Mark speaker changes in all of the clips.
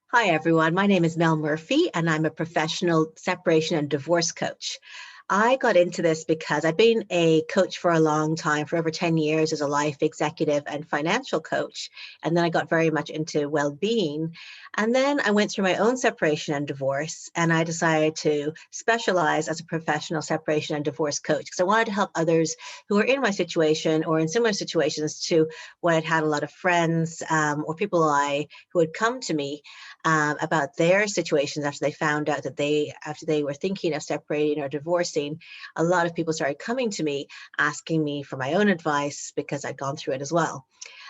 Speaker 1: Hi, everyone. My name is Mel Murphy, and I'm a professional separation and divorce coach. I got into this because I've been a coach for a long time, for over 10 years as a life executive and financial coach. And then I got very much into well-being. And then I went through my own separation and divorce, and I decided to specialize as a professional separation and divorce coach because I wanted to help others who are in my situation or in similar situations to what I'd had a lot of friends or people who had come to me about their situations after they found out that after they were thinking of separating or divorcing. A lot of people started coming to me asking me for my own advice because I'd gone through it as well.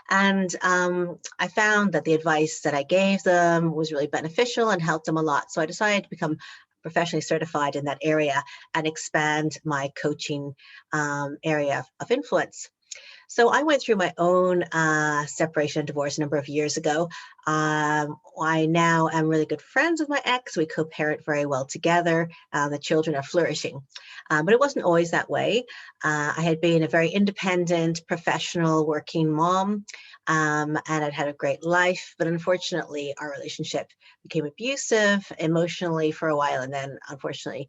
Speaker 1: And I found that the advice that I gave them was really beneficial and helped them a lot. So I decided to become professionally certified in that area and expand my coaching area of influence. So I went through my own separation and divorce a number of years ago. I now am really good friends with my ex. We co-parent very well together. The children are flourishing. But it wasn't always that way. I had been a very independent, professional, working mom, and I'd had a great life. But unfortunately, our relationship became abusive emotionally for a while, and then unfortunately,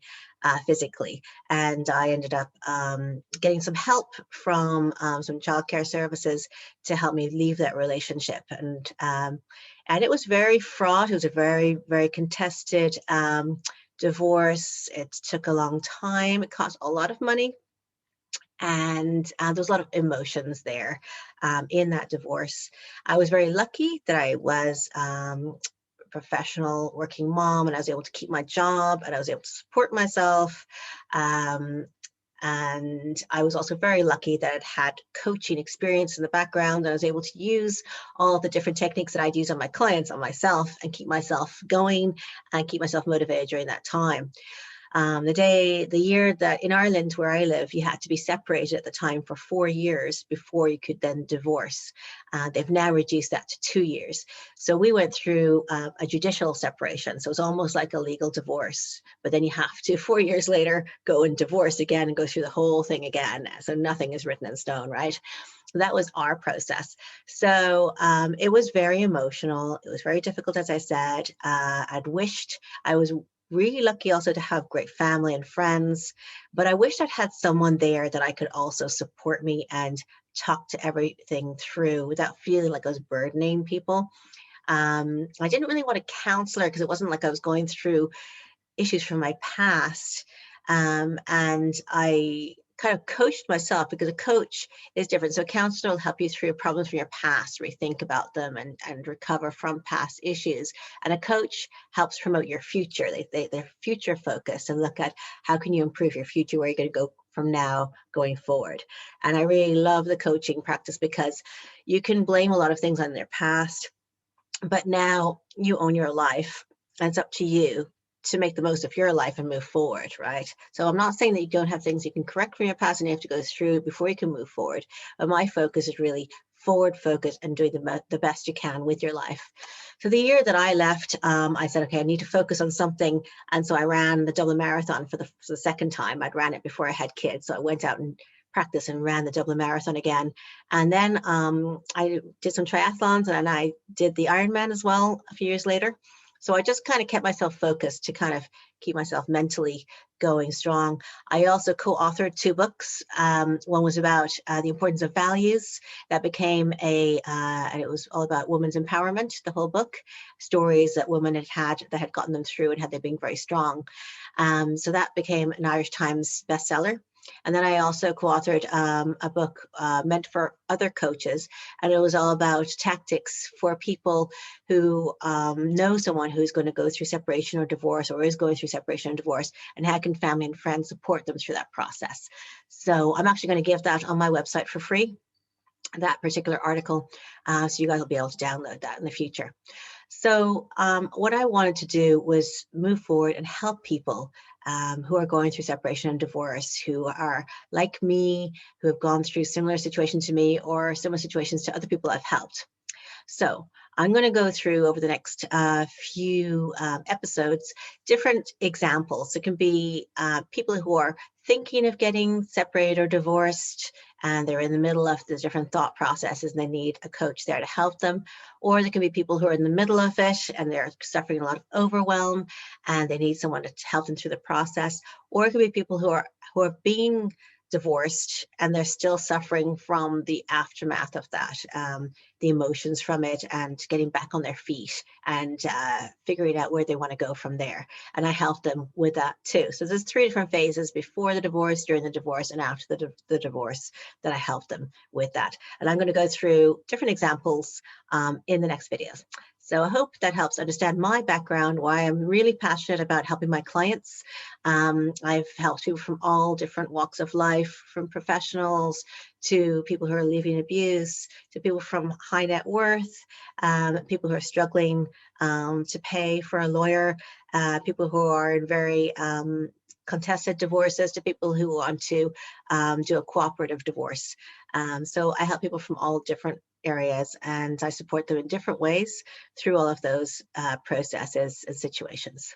Speaker 1: physically. And I ended up getting some help from some childcare services to help me leave that relationship. And it was very fraught. It was a very, very contested divorce. It took a long time. It cost a lot of money. And there was a lot of emotions there in that divorce. I was very lucky that I was professional working mom, and I was able to keep my job, and I was able to support myself. Um, and I was also very lucky that I'd had coaching experience in the background, and I was able to use all the different techniques that I'd use on my clients, on myself, and keep myself going and keep myself motivated during that time. The year that in Ireland, where I live, you had to be separated at the time for 4 years before you could then divorce. They've now reduced that to 2 years. So we went through a judicial separation. So it's almost like a legal divorce, but then you have to, 4 years later, go and divorce again and go through the whole thing again. So nothing is written in stone, right? So that was our process. So it was very emotional. It was very difficult, as I said. I'd wished I was really lucky also to have great family and friends, but I wished I'd had someone there that I could also support me and talk to everything through without feeling like I was burdening people. I didn't really want a counselor because it wasn't like I was going through issues from my past. And I kind of coached myself because a coach is different. So a counselor will help you through problems from your past, rethink about them and recover from past issues. And a coach helps promote your future. They're future focused and look at how can you improve your future, where you're going to go from now going forward. And I really love the coaching practice because you can blame a lot of things on their past, but now you own your life and it's up to you to make the most of your life and move forward, right? So I'm not saying that you don't have things you can correct from your past and you have to go through before you can move forward, but my focus is really forward focus and doing the best you can with your life. So the year that I left, I said, okay, I need to focus on something. And so I ran the Dublin Marathon for the second time. I'd ran it before I had kids. So I went out and practice and ran the Dublin Marathon again. And then I did some triathlons, and I did the Ironman as well a few years later. So I just kind of kept myself focused to kind of keep myself mentally going strong. I also co-authored 2 books. One was about the importance of values. That became and it was all about women's empowerment, the whole book, stories that women had that had gotten them through and had they been very strong. So that became an Irish Times bestseller. And then I also co-authored a book meant for other coaches, and it was all about tactics for people who know someone who's going to go through separation or divorce or is going through separation and divorce, and how can family and friends support them through that process. So I'm actually going to give that on my website for free, that particular article, so you guys will be able to download that in the future. So what I wanted to do was move forward and help people who are going through separation and divorce, who are like me, who have gone through similar situations to me or similar situations to other people I've helped. So I'm going to go through over the next few episodes different examples. It can be people who are thinking of getting separated or divorced, and they're in the middle of the different thought processes and they need a coach there to help them. Or there can be people who are in the middle of it and they're suffering a lot of overwhelm and they need someone to help them through the process. Or it could be people who are being divorced and they're still suffering from the aftermath of that, the emotions from it, and getting back on their feet and figuring out where they want to go from there. And I help them with that too. So there's 3 different phases: before the divorce, during the divorce, and after the divorce, that I help them with that. And I'm going to go through different examples in the next videos. So I hope that helps understand my background, why I'm really passionate about helping my clients. I've helped people from all different walks of life, from professionals to people who are leaving abuse, to people from high net worth, people who are struggling to pay for a lawyer, people who are in very contested divorces, to people who want to do a cooperative divorce. So I help people from all different areas and I support them in different ways through all of those processes and situations.